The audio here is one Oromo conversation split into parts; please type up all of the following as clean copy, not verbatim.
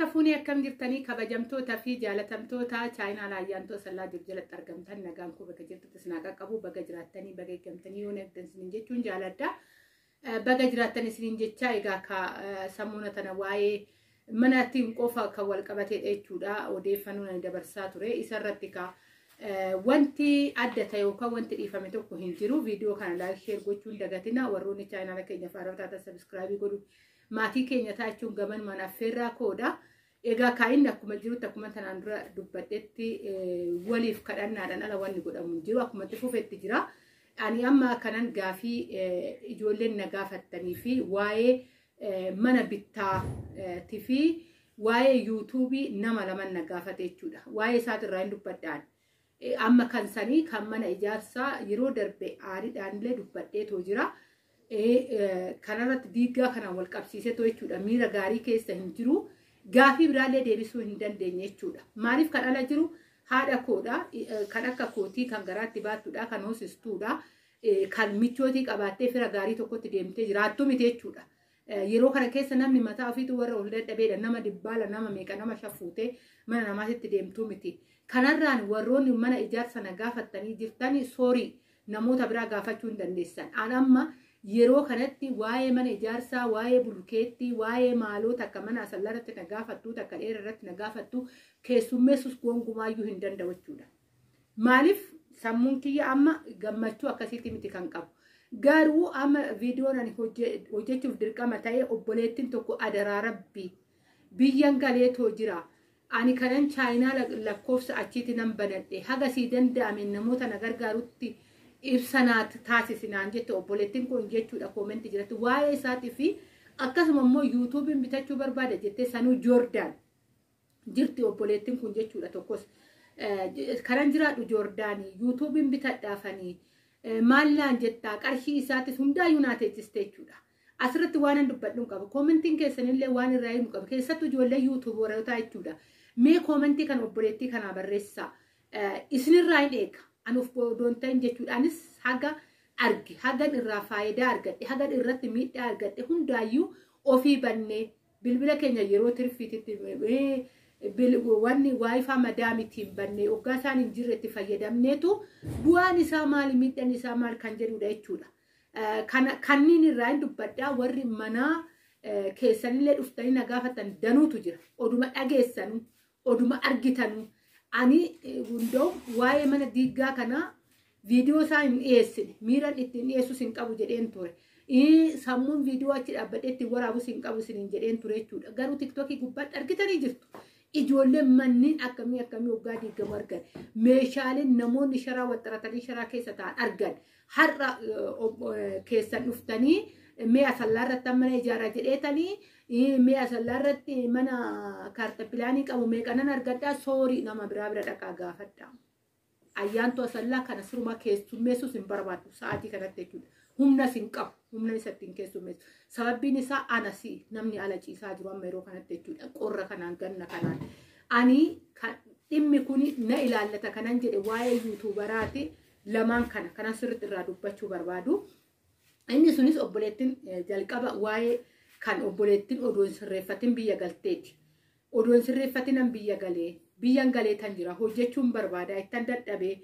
Harka fuunee akkam jirtanii kabajamtoota fi jaalatamtoota chaayinaa ayyaantoo sallaa jalatti argamtan nagaan koo bakka jirtutti sinaaqa qabu baga jiraattanii baga eeggamtanii yoo eegdan isiniin jechuun jaaladha. Baga jiraattan isiniin jecha egaa ka sammuuna tana waa'ee manaatiin qofa kan wal qabatee jechuudha odeeffannoo ani dabarsaa ture isarratti ka wanti adda ta'e yookaan wanti dhiifame tokko hin jiru viidiyoo kana laayik sheer gochuun dagatina warroonni chaayinaa keenya faarataata sabiskiraaybii godhu maatii keenya taachuun gaman manaffeerraa kooda egaa kaa'inni akkuma jirutti akkuma tanaan dura dubbadhetti waliif kadhannaadhaan ala wanni godhamu jiru akkuma itti fufetti jira ani amma kanan gaafii ijoolleen na gaafattanii fi waa'ee mana bittaatii fi waa'ee yuutuubii nama laman na gaafate jechuudha waa'ee isaatirraa hin dubbadhaan amma kan sanii kan mana ijaarsaa yeroo darbe aariidhaan illee dubbadheetoo jira. Kanarratti diigaa kanaan wal qabsiisee jechuudha miira gaarii keessa hin jiru gaafii biraallee deebisuu hin dandeenye jechuudha maaliif kan ala jiru haadha koodha kan akka kootii kan garaatti baattuudha kan hoosistuudha kan michootii qabaattee fira gaarii tokkotti deemtee jiraattu miti jechuudha yeroo kana keessa namni mataa ofiitu warra ol dadhabeedha nama dibbaala nama meeqa nama shafuutee mana namaatitti deemtuu miti kanarraan warroonni mana ijaarsa na gaafattanii jirtanii soorii namoota biraa gaafachuu hin dandeessan an amma yeroo kanatti waa'ee mana ijaarsaa waa'ee bulkeetti waa'ee maalota akka mana asallarratti na gaafattu akka dheerarratti na gaafattu keessummeessus gonkumaayyuu hin danda'u jechuudha maaliif sammuun kiyya amma gammachuu akkasitti miti kan qabu garuu amma viidiyoon ani hojjechuuf dirqama ta'ee obboleettiin tokko adaraa rabbii biyyan galeetoo jira ani kanan chaayinaa lakkoofsa achiiti nan banadhe haga sii danda'ame namoota na gargaarutti ibsanaat taasisinaan jette obboleettiin kun jechuudha koomenti jirti waa'ee isaatii fi akkasuma immoo yuutuubiin bitachuu barbaada jettee sanuu joordaan jirti obboleettiin kun jechuudha tokkos kanan jiraadhu joordaanii yuutuubiin bitadhaafanii maallaan jettaa qarshii isaatis hundaayyuu naa teessiste jechuudha asirratti waan hin dubbadhuun qaba koomentiin keessanillee waan irraa himu qaba keessattuu ijoollee yuutuuborootaa jechuudha mee koomentii kan obboleettii kanaa barreessaa isinirraa hin eega anuuf boodontaan jechuudhaanis haga arge hagan irraa faayidaa argadhe hagan irratti miidhaa argadhe hundaayyuu ofii bannee bilbila keenya yeroo tirfiititti wanni waayifaa madaamitiin bannee oggaa isaan hin jirretti fayyadamneetu bu'aan isaa maali miidhaan isaa maal kan jedhudha jechuudha kanniin irraa hin dubbadhaa warri manaa keessanillee dhuftanii na gaafatan danuutu jira oduma dhageessanu oduma argitanu ani hundoo waa'ee mana diigaa kana viidiyoo isaa hin dhiyeessine miiraan ittiin dhiyeessus hin qabu jedheen ture sammuun viidiyoo achi dhaabbadheetti waraabus hin qabu isiniin jedheen ture jechuudha garuu tiktookii gubbaatti argitanii jirtu ijoolleen manniin akkamii waggaa diigamu argan meeshaaleen namoonni sharaa waxxaratanii sharaa keessa ta'an argan har'a keessan dhuftanii mee asallaarratti mana ijaaraa jedheetanii mee asallaarratti mana kaartapilaanii qabu meeqanan argadhaa soorii nama biraa bira dhaqaa gaafadha ayyaantoo asallaa kana siruma keessummeessus hin barbaadu sa'aatii kanatti jechuudha humnas hin qabu humna isatti hin keessummeessu sababbiin isaa anasi namni ala ciisaa jiru amma yeroo kanatti jechuudha qorra kanaan ganna kanaan ani dhimmi kun na ilaallata kanan jedhe waa'ee yuutuubaraati lamaan kanan sirriitti irraa dubbachuu barbaadu inni sunis obboleettiin jalqaba waa'ee kan obboleettiin odoon sirreeffatin biyya galteeti odoon sirreeffatinan biyyan galee tan jira hojjechuun barbaada ittan dadhabee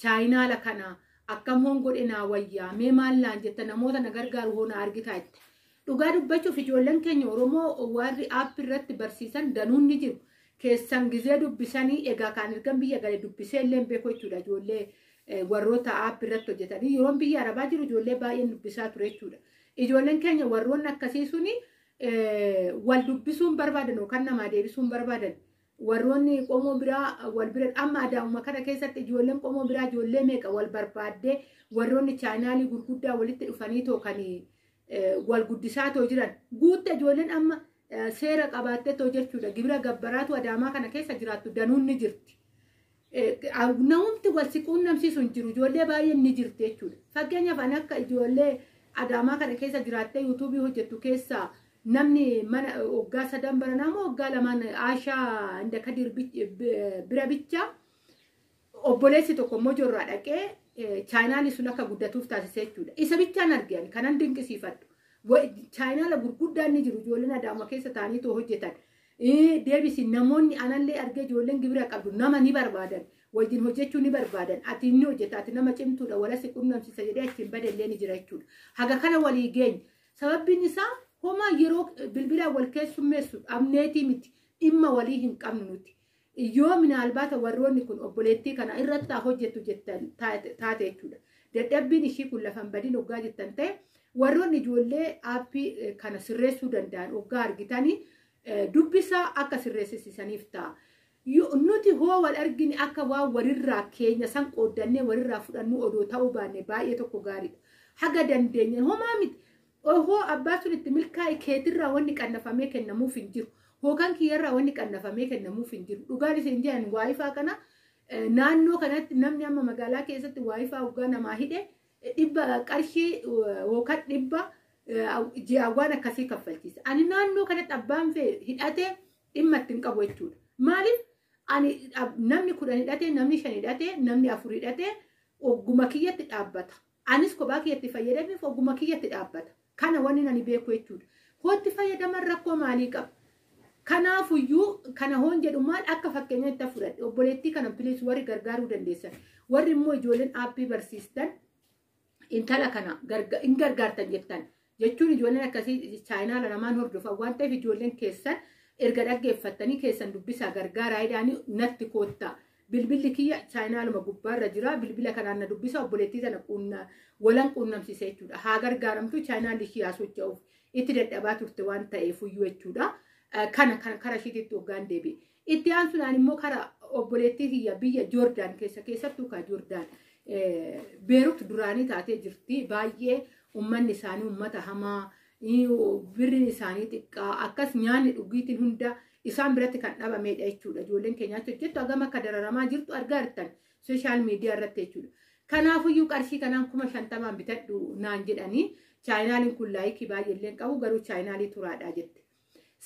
chaayinaala kana akkam hoon godhe naa wayyaa mee maallaan jetta namoota na gargaaru hoona argitaa jette dhugaa dubbachuuf ijoolleen keenya oromoo warri aappii irratti barsiisan danuun ni jiru keessan gizee dubbisanii egaa kaan ergan biyya galee dubbisee illee beekoo jechuudha ijoollee warroota aappii irratti hojjetanii yeroon biyya arabaa jiru ijoollee baay'een dubbisaa ture jechuudha ijoolleen keenya warroonni akkasii suni wal dubbisuun barbaadan yookaan namaa deebisuun barbaadan warroonni qomoo biraa wal bira amma adaamuma kana keessatti ijoolleen qomoo biraa ijoollee meeqa wal barbaaddee warroonni chaayinaalii gurguddaa walitti dhufanii tookanii wal guddisaa too jiran guutte ijoolleen amma seera qabaattee too jechuudha gibira gabbaraatu adaamaa kana keessa jiraattu danuun ni jirti namumti wal siquun namsiisu hin jiru ijoollee baay'een ni jirti jechuudha fakkeenyaaf ani akka ijoollee adaamaa kana keessa jiraattee yuutuubii hojjettu keessaa namni mana waggaa 3 baranaa moo waggaa 2 Aashaa inda Kadir bira bicha obboleessi tokko immoo jorraa dhaqee chaayinaali sun akka guddatuuf taasisee jechuudha isa bichaan argan kanan dinqisiifadhu chaayinaala gurguddaan ni jiru ijoolleen adaama keessa ta'anii too hojjetan deebisi namoonni anallee argee ijoolleen gibira qabdu nama ni barbaadan wajjin hojjechuu ni barbaadan ati inni hojjeta ati nama cimtuudha wala si qunnamsiisa jedhee achiin badallee ni jira jechuudha. Haga kana walii geenya sababbiin isaa homaa yeroo bilbilaan wal keessummeessu amneetii miti dhimma walii hin qabnu nuti. Yoo minaalbaata warroonni kun obboleettii kana irratti hojjetu jettan taate jechuudha. Dadhabbiin ishii kun lafan badin hoggaa jettan ta'e warroonni ijoollee aappii kana sirreessuu danda'an hoggaa argitanii dubbisaa akka sirreessisiisaniif ta'a. Nuti hoo wal argine akka waan walirraa keenya san qooddannee walirraa fudhannu odoo ta'uu baanne baay'ee tokko gaariidha. Haga dandeenya homaa miti. Hoo abbaa sun itti milkaa'e keetirraa wanni qannafamee kennamuuf hin jiru. Hoogaan kiyyarraa wanni qannafamee kennamuuf hin jiru. Dhugaan isin jedhan waayifaa kana naannoo kanatti namni amma magaalaa keessatti waayifaa hoggaa namaa hidhe dhibba qarshii hookaan dhibba ji'aawwan akkasii kaffalchiisa. Ani naannoo kanatti abbaan fee hidhatee dhimma ittiin qabu jechuudha. Maaliif ani namni 10 hidhatee namni 5 hidhatee namni 4 hidhatee ogguma kiyyatti dhaabbata. Anis kophaa kiyyatti fayyadameef ogguma kiyyatti dhaabbata. Kana wanni ani beeku jechuudha. Hootti fayyadaman rakkoo maalii qaba? Kanaafuyyuu kana hoon jedhu maal akka fakkeenyaatti fudhadhe obboleettii kana bilis warri gargaaruu dandeessan warri immoo ijoolleen aappii barsiistan intala kana hin gargaartan jettan jechuun ijoolleen akkasii chaayinaala namaan hordofan waan ta'eef ijoolleen keessan erga dhaggeeffattanii keessan dubbisaa gargaaraa jedhanii natti koottaa bilbilli kiyya chaayinaaluma gubbaarra jira bilbila kanaan na dubbisa obboleettii sana walan quunnamsiisa jechuudha haa gargaaramtu chaayinaalli ishii haa socho'uuf itti dadhabaa turte waan ta'eefuyyuu jechuudha. Kana kara shiititti hoggaan deebi'e. Itti aansuudhaan immoo kara obboleettii kiyya biyya Joordaan keessattuu ka Joordaan Beerut duraanii taatee jirti. Baay'ee uummanni isaanii uummata hamaa, birriin isaanii xiqqaa, akkas nyaanni dhugiitiin hunda isaan biratti kan dhabamedha jechuudha. Ijoolleen keenyaatti hojjettu hagam akka dararamaa jirtu argaa jirtan sooshaal miidiyaa irratti jechuudha. Kanaafuyyuu qarshii kanaan 50 bitadhu naan jedhanii chaayinaaliin kun laayikii baay'eelleen qabu garuu chaayinaalii turaadhaa jette.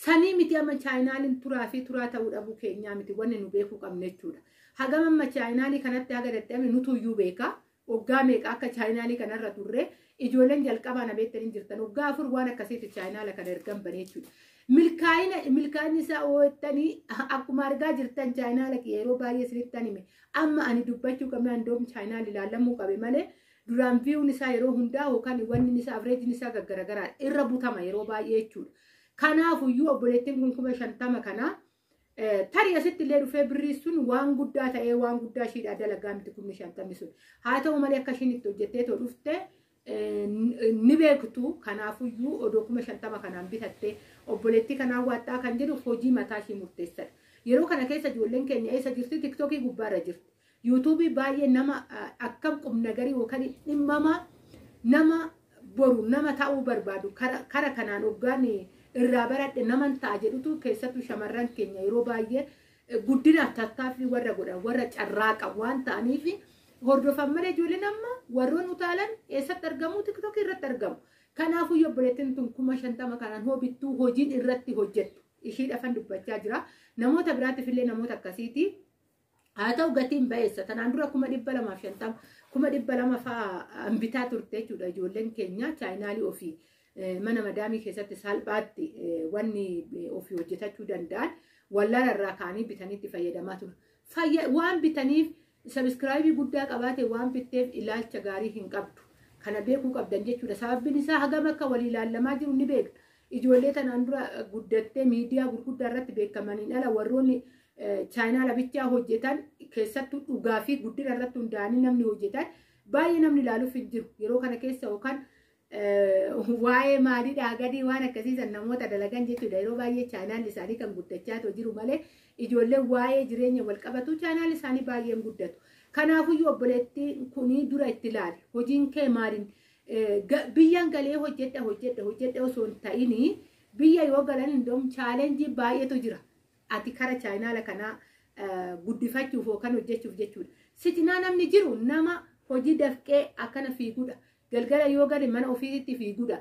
Sanii miti amma chaayinaaliin turaa ta'uu dhabuu keenyaa miti wanni nu beekuu qabne jechuudha. Hagam amma chaayinaalii kanatti haga dadhabne nutuyyuu beeka. Hoggaa meeqa akka chaayinaalii kanarra turre ijoolleen jalqabaa na beektanii jirtan. Hoggaa 4 waan akkasiitti chaayinaala kana ergan bane jechuudha. Milkaa'inni isaa oo'ettanii akkuma argaa jirtan chaayinaala yeroo baay'ee sirrittan hime. Amma ani dubbachuu qabna andoom chaayinaal ilaalamuu qabe malee duraan viiyuun isaa yeroo hundaa yookaan wanni isaa avreejiin isaa gaggaragaraa irra butama yeroo baay'ee jechuudha. Kanaafuyyuu obboleettiin kun 50 kana tarii asitti illee dhufee birrii sun waan guddaa ta'ee waan guddaa ishiidhaa dalagaa miti 50 sun. Haa ta'u malee akka ishiin itti hojjettee too dhufte ni beektu. Kanaafuyyuu odoo 50 kanaan bitattee obboleettii kanaan waattaa kan jedhu hojii mataa ishii murteessadha. Yeroo kana keessa ijoolleen keenya eessa jirti? TikTokii gubbaarra jirti. YouTubii baay'ee nama akkam qubnagarii yookaan dhimmamaa nama boru nama ta'uu barbaadu kara kanaan hoggaan irraa baradhe naman ta'a jedhutu keessattuu shamarran keenya yeroo baay'ee guddinaaf tattaaffii warra godhan warra carraaqa waan ta'aniif hordofan malee ijoolleen amma warroon utaalan eessatti argamu TikTok irratti argamu. Kanaafuu obboleettiin tun 50 kanaan hoobittuu hojiin irratti hojjettu ishii dhafan dubbachaa jira. Namoota biraatiif illee namoota akkasiiti. Haa ta'u gatiin ba'eessa tanaan dura 250 200 fa'aa bitaa turte jechuudha ijoolleen keenya chaayinaalii ofii. Mana madaamii keessatti salphaatti wanni ofii hojjetachuu danda'an wallaala irraa kaanii bitaniitti fayyadamaa ture. Waan bitaniif sabiskiraayibii guddaa qabaate waan bitteef ilaalcha gaarii hin qabdu. Kana beekuu qabdan jechuudha. Sababbiin isaa hagam akka walii ilaalamaa jiru ni beekna. Ijoollee tanaan dura guddattee miidiyaa gurguddaa irratti beekamaniin ala warroonni chaayinaala bichaa hojjetan keessattuu dhugaa fi guddina irratti hundaa'anii namni hojjetan baay'ee namni ilaaluuf hin jiru. Yeroo kana keessa yookaan waa'ee maaliidhaa gadii waan akkasiisan namoota dalagan jechuudha. Yeroo baay'ee chaayinaalli isaanii kan guddachaa jiru malee ijoolleen waa'ee jireenya wal qabatu chaayinaalli isaanii baay'een guddatu. Kanaafuyyuu obboleettiin kunii dura itti ilaali. Hojiin kee maaliin biyyaan galee hojjedha osoo hin ta'inii biyya yoo galan hindoom chaalenjii baay'eetu jira. Ati kara chaayinaala kanaa guddifachuuf yookaan hojjechuuf jechuudha. Sitinaa namni jiru nama hojii dafqee akkana fiigudha. Galgala yoo gale mana ofiisitti fiigudha.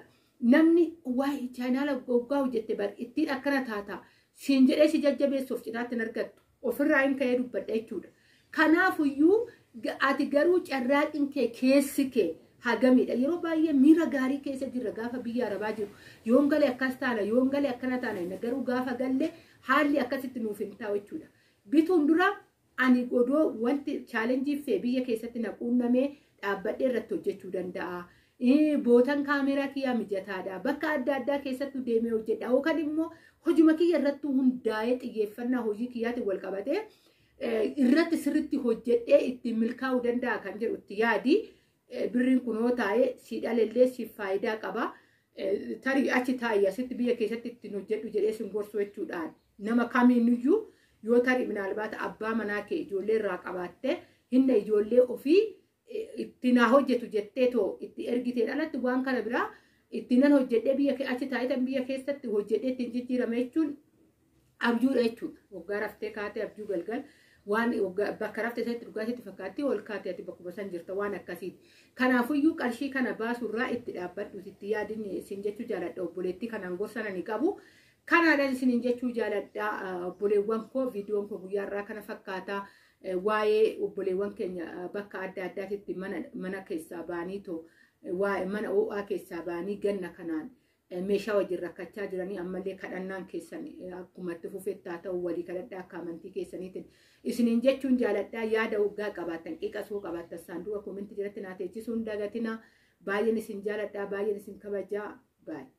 Namni waa'ee chaayinaala goggaa hojjette bar ittiin akkana taataa siin jedhee si jajjabeessuuf cinaatti hin argattu. Ofirraa hin ka'ee dubbadha jechuudha. Kanaafuyyuu ati garuu carraaqin kee keessi kee hagamidha. Yeroo baay'ee miira gaarii keessa jirra gaafa biyya arabaa jiru. Yoon galee akkas taana yoon galee akkana taana garuu gaafa galle haalli akkasitti nuuf hin taa'u jechuudha. Bituun dura ani godoo wanti chaalenjii fee biyya keessatti naquunnamee dhaabbadhee irratti hojjechuu danda'a. Bootan kaameraa kiyyaa mijataadha. Bakka adda addaa keessatti deemee hojjedha. Yookaan immoo hojii kiyya irratti hundaa'ee xiyyeeffannaa hojii kiyyaatiin wal qabatee irratti sirriitti hojjedhee ittiin milkaa'uu danda'a kan jedhu itti yaadi. Birriin kunoo taa'ee siidhalellee siif faayidaa qaba. Tarii achi taa'ee asitti biyya keessatti ittiin hojjedhu jedhee sin gorsu jechuudhaan nama kamiinuyyuu yoo tarii minaalbaata abbaa manaa kee ijoollee irraa qabaatte hinna ijoollee ofii ittiin hojjetu jettee too itti ergitee dhalatti waan kana biraa ittiin hojjedhee biyya achi taa'etan biyya keessatti hojjedhee ittiin jijjiirame jechuun abjuudha jechuudha. Waggaa raftee kaatee abjuu galgal waan bakka raftee isatti dhugaatiitti fakkaatti ol kaatee ati bakkuma san jirta waan akkasiiti. Kanaafuyyuu qarshii kana baasurraa itti dhaabbadhu itti yaadin isin jechuu jaaladha obboleettii kanaan gorsana ni qabu. Kanaadhaan isin jechuu jaaladha obboleewwan koo viidiyoon koo guyyaarraa kana fakkaataa. Waa'ee obboleewwan keenya bakka adda addaatitti mana keessaa baanii too waa'ee mana ho'aa keessaa baanii ganna kanaan meeshaa wajjin rakkachaa jiranii ammallee kadhannaan keessan akkuma itti fufettaa ta'u walii kadhadhaa akka amantii keessaniitiin isiniin jechuun jaaladhaa yaada waggaa qabaattan qiqasoo qabaattan saanduqa koomentii jalatti naa teessisuun dagatina baay'een isin jaaladhaa baay'een isin kabajaa baay'ee.